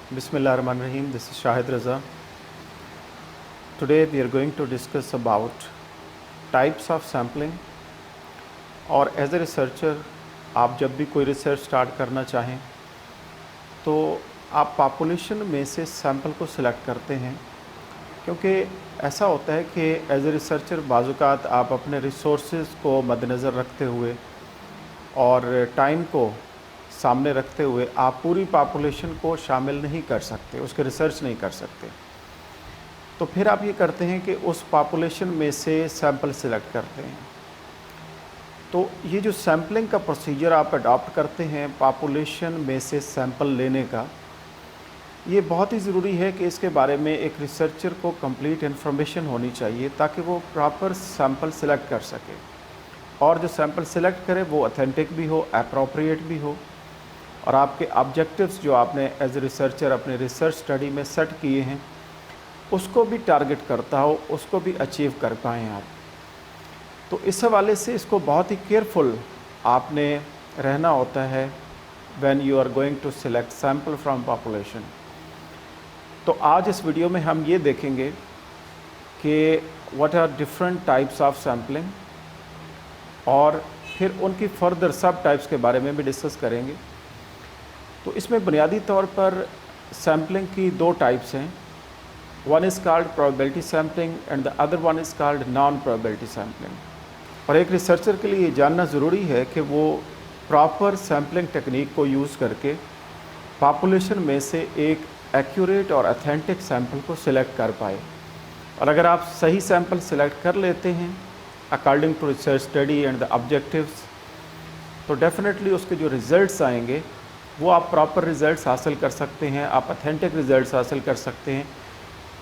Bismillahirrahmanirrahim. This is Shahid Raza. Today we are going to discuss about types of sampling. और as a researcher आप जब भी कोई research start करना चाहें तो आप पॉपुलेशन में से सैंपल को सिलेक्ट करते हैं, क्योंकि ऐसा होता है कि एज ए रिसर्चर बाज़ात आप अपने रिसोर्सेज को मद्देनज़र रखते हुए और टाइम को सामने रखते हुए आप पूरी पॉपुलेशन को शामिल नहीं कर सकते, उसके रिसर्च नहीं कर सकते। तो फिर आप ये करते हैं कि उस पॉपुलेशन में से सैंपल सिलेक्ट करते हैं। तो ये जो सैम्पलिंग का प्रोसीजर आप अडॉप्ट करते हैं पॉपुलेशन में से सैंपल लेने का, ये बहुत ही ज़रूरी है कि इसके बारे में एक रिसर्चर को कंप्लीट इन्फॉर्मेशन होनी चाहिए ताकि वो प्रॉपर सैंपल सिलेक्ट कर सके, और जो सैंपल सिलेक्ट करे वो ऑथेंटिक भी हो, एप्रोप्रिएट भी हो, और आपके ऑब्जेक्टिव्स जो आपने एज ए रिसर्चर अपने रिसर्च स्टडी में सेट किए हैं उसको भी टारगेट करता हो, उसको भी अचीव कर पाएँ आप। तो इस हवाले से इसको बहुत ही केयरफुल आपने रहना होता है when you are going to select sample from population. तो आज इस वीडियो में हम ये देखेंगे कि what are different types of sampling, और फिर उनकी फर्दर सब टाइप्स के बारे में भी डिस्कस करेंगे। तो इसमें बुनियादी तौर पर सैम्पलिंग की दो टाइप्स हैं। One is called probability sampling and the other one is called non probability sampling. और एक रिसर्चर के लिए ये जानना ज़रूरी है कि वो प्रॉपर सैम्पलिंग टेक्निक को यूज़ करके पॉपुलेशन में से एक एक्यूरेट और अथेंटिक सैंपल को सिलेक्ट कर पाए। और अगर आप सही सैंपल सिलेक्ट कर लेते हैं according to research study and the objectives, तो डेफिनेटली उसके जो रिज़ल्ट्स आएंगे वो आप प्रॉपर रिज़ल्ट्स हासिल कर सकते हैं, आप अथेंटिक रिज़ल्ट्स हासिल कर सकते हैं।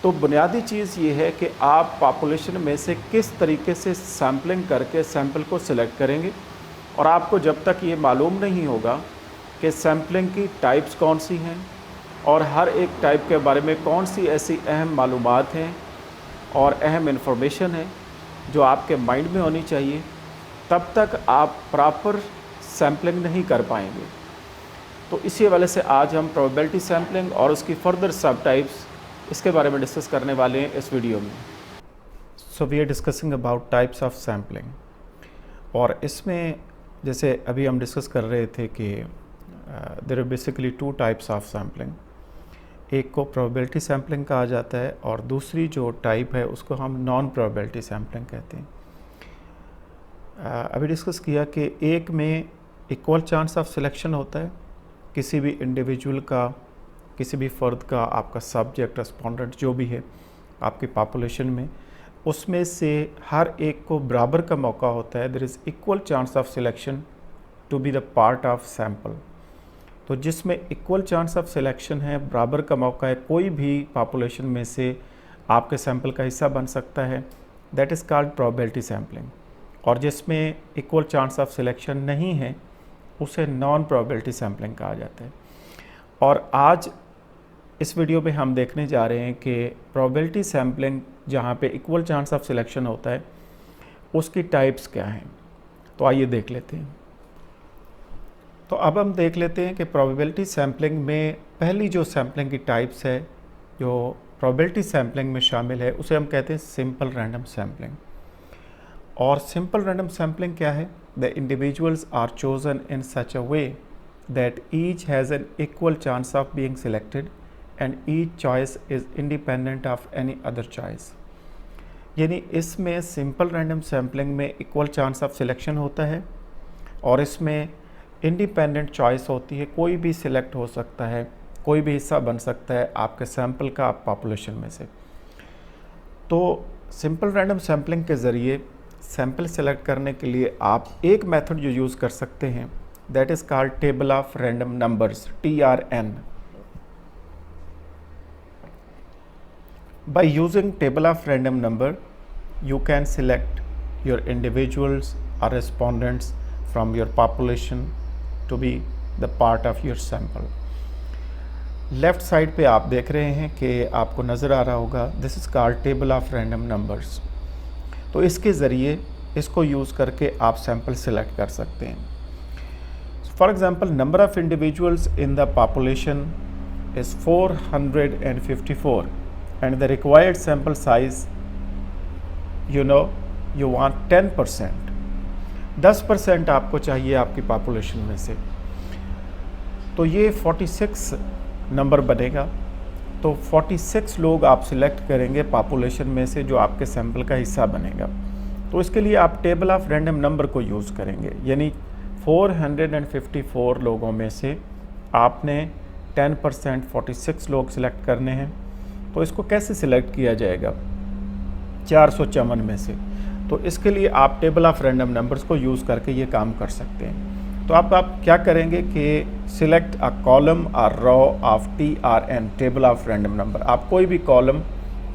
तो बुनियादी चीज़ ये है कि आप पॉपुलेशन में से किस तरीके से सैम्पलिंग करके सैंपल को सिलेक्ट करेंगे, और आपको जब तक ये मालूम नहीं होगा कि सैम्पलिंग की टाइप्स कौन सी हैं और हर एक टाइप के बारे में कौन सी ऐसी अहम मालूमात हैं और अहम इंफॉर्मेशन है जो आपके माइंड में होनी चाहिए, तब तक आप प्रॉपर सैम्पलिंग नहीं कर पाएंगे। तो इसी हवाले से आज हम प्रोबेबिलिटी सैम्पलिंग और उसकी फर्दर सब टाइप्स इसके बारे में डिस्कस करने वाले हैं इस वीडियो में। So we are discussing about types of sampling, और इसमें जैसे अभी हम डिस्कस कर रहे थे कि there are basically two types of sampling. एक को प्रोबेबिलिटी सैम्पलिंग कहा जाता है और दूसरी जो टाइप है उसको हम नॉन प्रोबेबिलिटी सैम्पलिंग कहते हैं। अभी डिस्कस किया कि एक में इक्वल चांस ऑफ सिलेक्शन होता है, किसी भी इंडिविजुअल का, किसी भी फ़र्द का, आपका सब्जेक्ट रेस्पोंडेंट जो भी है आपकी पॉपुलेशन में, उसमें से हर एक को बराबर का मौका होता है। There is equal chance of selection to be the part of sample. तो जिसमें इक्वल चांस ऑफ सिलेक्शन है, बराबर का मौका है, कोई भी पॉपुलेशन में से आपके सैंपल का हिस्सा बन सकता है, that is called probability sampling. और जिसमें इक्वल चांस ऑफ सिलेक्शन नहीं है उसे नॉन प्रोबेबिलिटी सैम्पलिंग कहा जाता है। और आज इस वीडियो में हम देखने जा रहे हैं कि प्रोबेबिलिटी सैम्पलिंग जहाँ पे इक्वल चांस ऑफ सिलेक्शन होता है उसकी टाइप्स क्या हैं। तो आइए देख लेते हैं। तो अब हम देख लेते हैं कि प्रोबेबिलिटी सैम्पलिंग में पहली जो सैम्पलिंग की टाइप्स है जो प्रोबेबिलिटी सैम्पलिंग में शामिल है उसे हम कहते हैं सिंपल रैंडम सैम्पलिंग। और सिंपल रैंडम सैम्पलिंग क्या है? The individuals are chosen in such a way that each has an equal chance of being selected and each choice is independent of any other choice. यानी इसमें simple random sampling में equal chance of selection होता है और इसमें independent choice होती है, कोई भी सिलेक्ट हो सकता है, कोई भी हिस्सा बन सकता है आपके सैंपल का पॉपुलेशन में से। तो सिंपल रैंडम सैम्पलिंग के ज़रिए सैंपल सेलेक्ट करने के लिए आप एक मेथड जो यूज़ कर सकते हैं that is called table of random numbers, TRN। By using table of random number, you can select your individuals or respondents from your population to be the part of your sample. Left side पे आप देख रहे हैं कि आपको नज़र आ रहा होगा, this is called table of random numbers. तो इसके ज़रिए इसको यूज़ करके आप सैंपल सेलेक्ट कर सकते हैं। For example, number of individuals in the population is 454 and the required sample size, you want 10%, 10% आपको चाहिए आपकी पॉपुलेशन में से, तो ये 46 नंबर बनेगा। तो 46 लोग आप सिलेक्ट करेंगे पॉपुलेशन में से जो आपके सैंपल का हिस्सा बनेगा। तो इसके लिए आप टेबल ऑफ रैंडम नंबर को यूज़ करेंगे, यानी 454 लोगों में से आपने 10% 46 लोग सिलेक्ट करने हैं। तो इसको कैसे सिलेक्ट किया जाएगा 454 में से? तो इसके लिए आप टेबल ऑफ रैंडम नंबर्स को यूज़ करके ये काम कर सकते हैं। तो आप क्या करेंगे कि सिलेक्ट अ कॉलम और row of TRN, table of random number. आप कोई भी कॉलम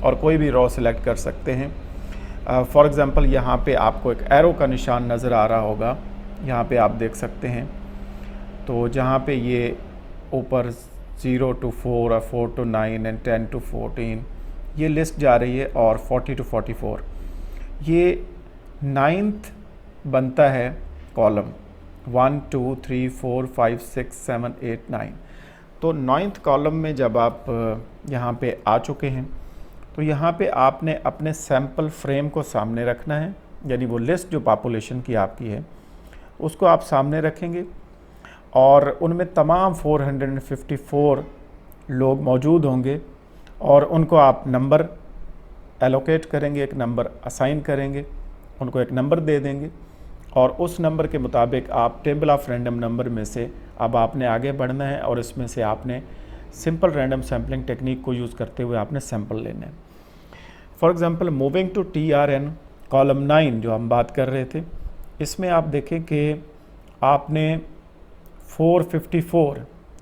और कोई भी रो सिलेक्ट कर सकते हैं। फॉर एग्ज़ाम्पल यहाँ पे आपको एक एरो का निशान नज़र आ रहा होगा, यहाँ पे आप देख सकते हैं। तो जहाँ पे ये ऊपर 0 to 4 और 4 to 9 एंड 10 to 14 ये लिस्ट जा रही है, और 40 to 44 ये 9th बनता है कॉलम, 1 2 3 4 5 6 7 8 9। तो 9th कॉलम में जब आप यहाँ पे आ चुके हैं तो यहाँ पे आपने अपने सैम्पल फ्रेम को सामने रखना है, यानी वो लिस्ट जो पॉपुलेशन की आपकी है उसको आप सामने रखेंगे, और उनमें तमाम 454 लोग मौजूद होंगे और उनको आप नंबर एलोकेट करेंगे, एक नंबर असाइन करेंगे, उनको एक नंबर दे देंगे, और उस नंबर के मुताबिक आप टेबल ऑफ रैंडम नंबर में से अब आपने आगे बढ़ना है, और इसमें से आपने सिंपल रैंडम सैम्पलिंग टेक्निक को यूज़ करते हुए आपने सैंपल लेने हैं। For example moving to TRN column 9 जो हम बात कर रहे थे, इसमें आप देखें कि आपने 454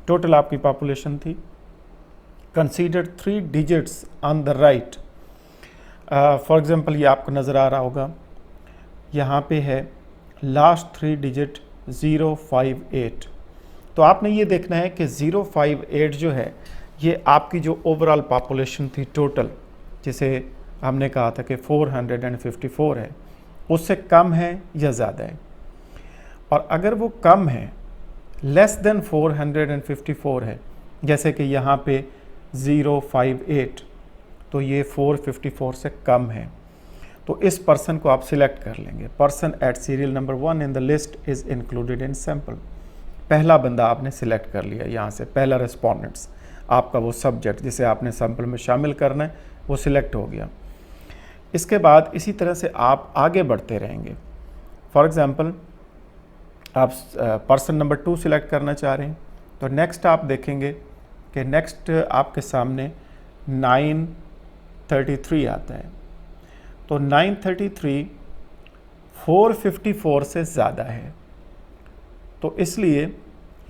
टोटल आपकी पॉपुलेशन थी। Consider 3 digits on the right. For example ये आपको नज़र आ रहा होगा, यहाँ पे है लास्ट 3 डिजिट 058। तो आपने ये देखना है कि 058 जो है ये आपकी जो ओवरऑल पॉपुलेशन थी टोटल, जिसे हमने कहा था कि 454 है, उससे कम है या ज़्यादा है। और अगर वो कम है, लेस देन 454 है, जैसे कि यहाँ पे 058, तो ये 454 से कम है, तो इस पर्सन को आप सिलेक्ट कर लेंगे। Person at serial number 1 in the list is included in sample. पहला बंदा आपने सिलेक्ट कर लिया, यहाँ से पहला रेस्पोंडेंट्स, आपका वो सब्जेक्ट जिसे आपने सैम्पल में शामिल करना है वो सिलेक्ट हो गया। इसके बाद इसी तरह से आप आगे बढ़ते रहेंगे। फॉर एग्ज़ाम्पल आप पर्सन नंबर 2 सिलेक्ट करना चाह रहे हैं, तो नेक्स्ट आप देखेंगे कि नेक्स्ट आपके सामने 933 आता है। तो 933 454 से ज़्यादा है, तो इसलिए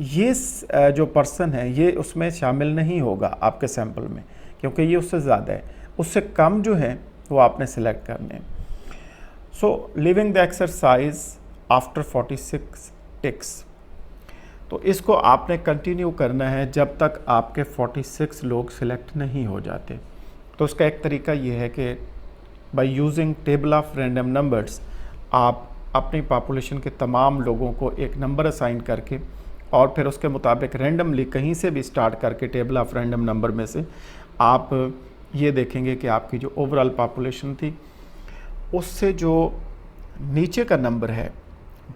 ये जो पर्सन है ये उसमें शामिल नहीं होगा आपके सैंपल में, क्योंकि ये उससे ज़्यादा है। उससे कम जो है वो आपने सिलेक्ट करने हैं। So leaving the exercise after 46 ticks. तो इसको आपने कंटिन्यू करना है जब तक आपके 46 लोग सिलेक्ट नहीं हो जाते। तो उसका एक तरीका ये है कि by using table of random numbers आप अपनी पॉपुलेशन के तमाम लोगों को एक नंबर असाइन करके, और फिर उसके मुताबिक रैंडमली कहीं से भी स्टार्ट करके टेबल ऑफ रैंडम नंबर में से आप ये देखेंगे कि आपकी जो ओवरऑल पॉपुलेशन थी उससे जो नीचे का नंबर है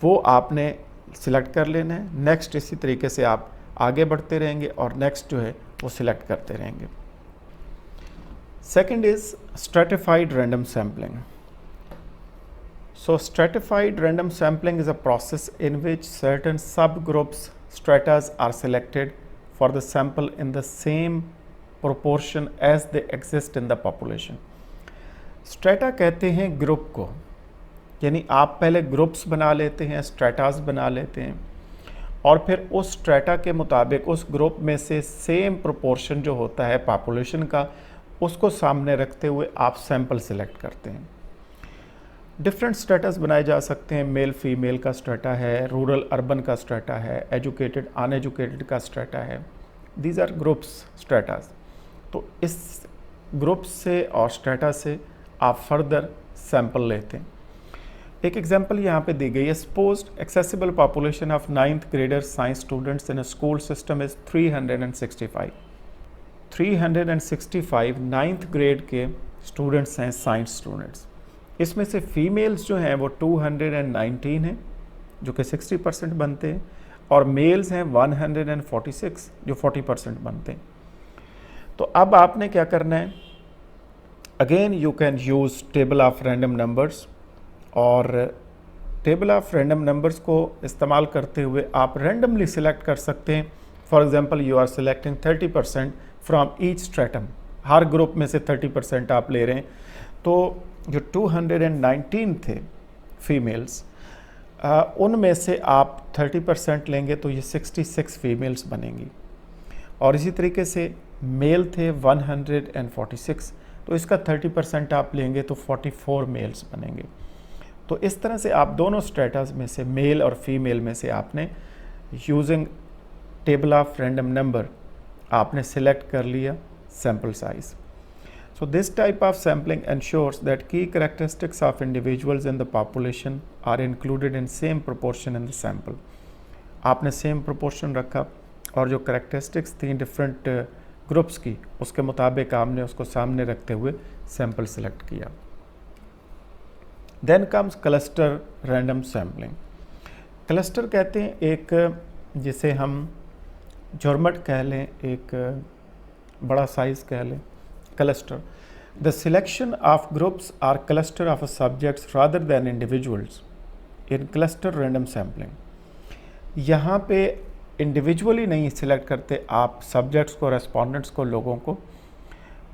वो आपने सिलेक्ट कर लेना है। नेक्स्ट इसी तरीके से आप आगे बढ़ते रहेंगे और नेक्स्ट जो है वो सिलेक्ट करते रहेंगे। Second is stratified random sampling. So stratified random sampling is a process in which certain subgroups stratas are selected for the sample in the same proportion as they exist in the population. Strata कहते हैं group को, यानी आप पहले groups बना लेते हैं, स्ट्रेटास बना लेते हैं, और फिर उस स्ट्रेटा के मुताबिक उस ग्रुप में से सेम प्रोपोर्शन जो होता है पॉपुलेशन का उसको सामने रखते हुए आप सैंपल सेलेक्ट करते हैं। डिफरेंट स्ट्रेटास बनाए जा सकते हैं। मेल फीमेल का स्ट्रेटा है, रूरल अर्बन का स्ट्रेटा है, एजुकेटेड अनएजुकेटेड का स्ट्रेटा है। These are groups stratas. तो इस ग्रुप से और स्ट्रेटा से आप फर्दर सैंपल लेते हैं। एक एग्जांपल यहाँ पे दी गई है। Suppose accessible population of 9th grader science students in a school system is 365। 365 ninth grade के स्टूडेंट्स हैं, साइंस स्टूडेंट्स। इसमें से फीमेल्स जो हैं वो 219 हैं जो कि 60% बनते हैं, और मेल्स हैं 146 जो 40% बनते हैं। तो अब आपने क्या करना है, again you can use table of random numbers, और टेबल ऑफ रैंडम नंबर्स को इस्तेमाल करते हुए आप रैंडमली सिलेक्ट कर सकते हैं। For example you are selecting 30% from each stratum, हर ग्रुप में से 30% आप ले रहे हैं। तो जो 219 थे फीमेल्स, उनमें से आप 30% लेंगे तो ये 66 फीमेल्स बनेंगी, और इसी तरीके से मेल थे 146, तो इसका 30% आप लेंगे तो 44 मेल्स बनेंगे। तो इस तरह से आप दोनों स्ट्रेटास में से मेल और फीमेल में से आपने using table of random number आपने सिलेक्ट कर लिया sample size. So this type of sampling ensures that key characteristics of individuals in the population are included in same proportion in the sample. आपने same proportion रखा और जो characteristics थी different groups की उसके मुताबिक आपने उसको सामने रखते हुए सैंपल सेलेक्ट किया। Then comes cluster random sampling. Cluster कहते हैं एक, जिसे हम झुरमट कह लें, एक बड़ा साइज़ कह लें, cluster. The selection of groups or cluster of subjects rather than individuals in cluster random sampling. यहाँ पे इंडिविजुअली नहीं सिलेक्ट करते आप सब्जेक्ट्स को, रेस्पोंडेंट्स को, लोगों को,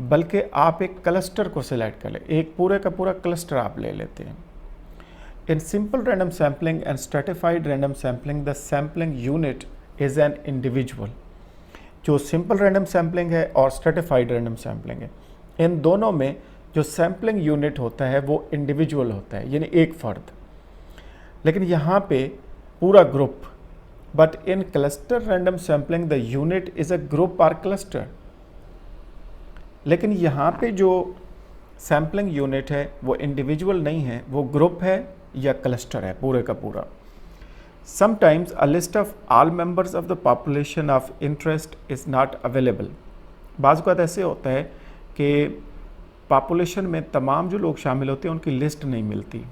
बल्कि आप एक क्लस्टर को सिलेक्ट कर ले, एक पूरे का पूरा क्लस्टर आप ले लेते हैं। In simple random sampling and stratified random sampling the sampling unit is an individual. जो सिंपल रैंडम सैम्पलिंग है और स्ट्रेटिफाइड रैंडम सैम्पलिंग है, इन दोनों में जो सैम्पलिंग यूनिट होता है वो इंडिविजुअल होता है, यानी एक फ़र्द। लेकिन यहाँ पे पूरा group, but in cluster random sampling the unit is a group और क्लस्टर। लेकिन यहाँ पे जो सैम्पलिंग यूनिट है वो इंडिविजुअल नहीं है, वो ग्रुप है या क्लस्टर है पूरे का पूरा। Sometimes a list of all members of the population of interest is not available. बाज़ वक़्त ऐसे होता है कि पॉपुलेशन में तमाम जो लोग शामिल होते हैं उनकी लिस्ट नहीं मिलती,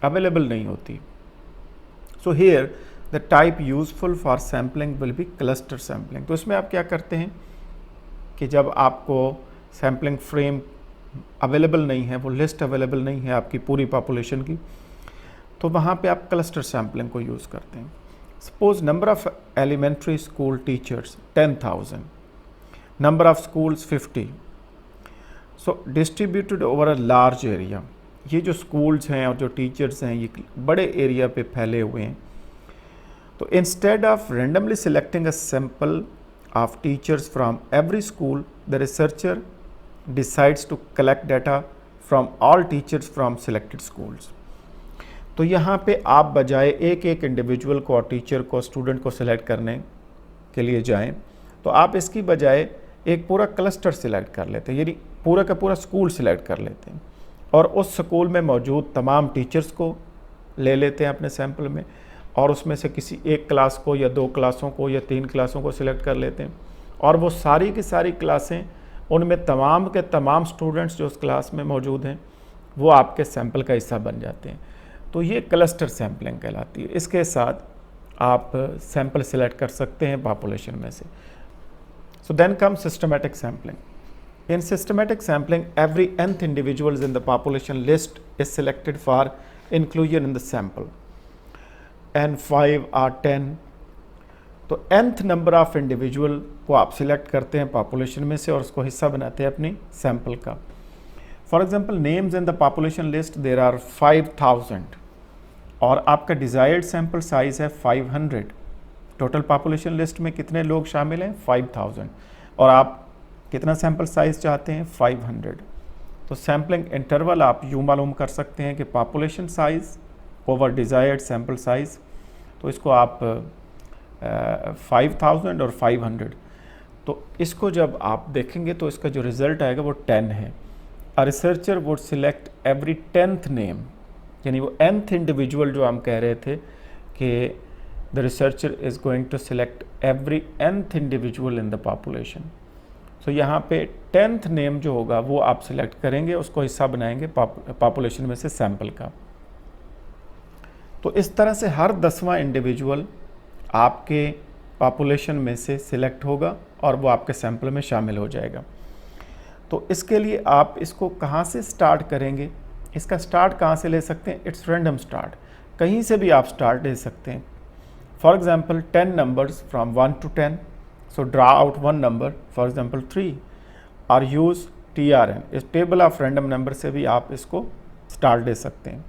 अवेलेबल नहीं होती। So here the type useful for sampling will be cluster sampling. तो इसमें आप क्या करते हैं कि जब आपको सैम्पलिंग फ्रेम अवेलेबल नहीं है, वो लिस्ट अवेलेबल नहीं है आपकी पूरी पॉपुलेशन की, तो वहाँ पे आप क्लस्टर सैम्पलिंग को यूज़ करते हैं। Suppose number of elementary school teachers 10,000, number of schools 50, so distributed over a large area. ये जो स्कूल्स हैं और जो टीचर्स हैं ये बड़े एरिया पे फैले हुए हैं। तो instead of randomly selecting a sample of teachers from every school, the researcher decides to collect data from all teachers from selected schools. तो यहाँ पे आप बजाय एक एक इंडिविजुअल को और टीचर को, स्टूडेंट को सिलेक्ट करने के लिए जाएं, तो आप इसकी बजाय एक पूरा क्लस्टर सिलेक्ट कर लेते हैं, यानी पूरा का पूरा स्कूल सिलेक्ट कर लेते हैं और उस स्कूल में मौजूद तमाम टीचर्स को ले लेते हैं अपने सैंपल में, और उसमें से किसी एक क्लास को या दो क्लासों को या तीन क्लासों को सिलेक्ट कर लेते हैं, और वो सारी की सारी क्लासें, उनमें तमाम के तमाम स्टूडेंट्स जो उस क्लास में मौजूद हैं वो आपके सैंपल का हिस्सा बन जाते हैं। तो ये क्लस्टर सैम्पलिंग कहलाती है। इसके साथ आप सैंपल सिलेक्ट कर सकते हैं पॉपुलेशन में से। So then come systematic sampling. In systematic sampling every nth individuals in the population list is selected for inclusion in the sample, N5 और 10। तो nth नंबर ऑफ इंडिविजुअल को आप सिलेक्ट करते हैं पॉपुलेशन में से और उसको हिस्सा बनाते हैं अपनी सैंपल का। For example names in the population list there are 5000 और आपका डिज़ायर्ड सैंपल साइज़ है 500। टोटल पॉपुलेशन लिस्ट में कितने लोग शामिल हैं? 5000, और आप कितना सैंपल साइज़ चाहते हैं? 500। तो सैम्पलिंग इंटरवल आप यूँ मालूम कर सकते हैं कि population size over desired sample size, तो इसको आप 5000 और 500, तो इसको जब आप देखेंगे तो इसका जो रिज़ल्ट आएगा वो 10 है। A researcher would select every 10th name, यानी वो nth इंडिविजुअल जो हम कह रहे थे कि the researcher is going to select every nth individual in the population. So यहाँ पे 10th नेम जो होगा वो आप सिलेक्ट करेंगे, उसको हिस्सा बनाएंगे पॉपुलेशन में से सैंपल का। तो इस तरह से हर 10वां इंडिविजुअल आपके पॉपुलेशन में से सिलेक्ट होगा और वो आपके सैंपल में शामिल हो जाएगा। तो इसके लिए आप इसको कहाँ से स्टार्ट करेंगे, इसका स्टार्ट कहाँ से ले सकते हैं? इट्स रैंडम स्टार्ट, कहीं से भी आप स्टार्ट ले सकते हैं। For example 10 numbers from 1 to 10, so draw out 1 number, for example 3, और यूज़ TRN, इस टेबल ऑफ रैंडम नंबर से भी आप इसको स्टार्ट ले सकते हैं।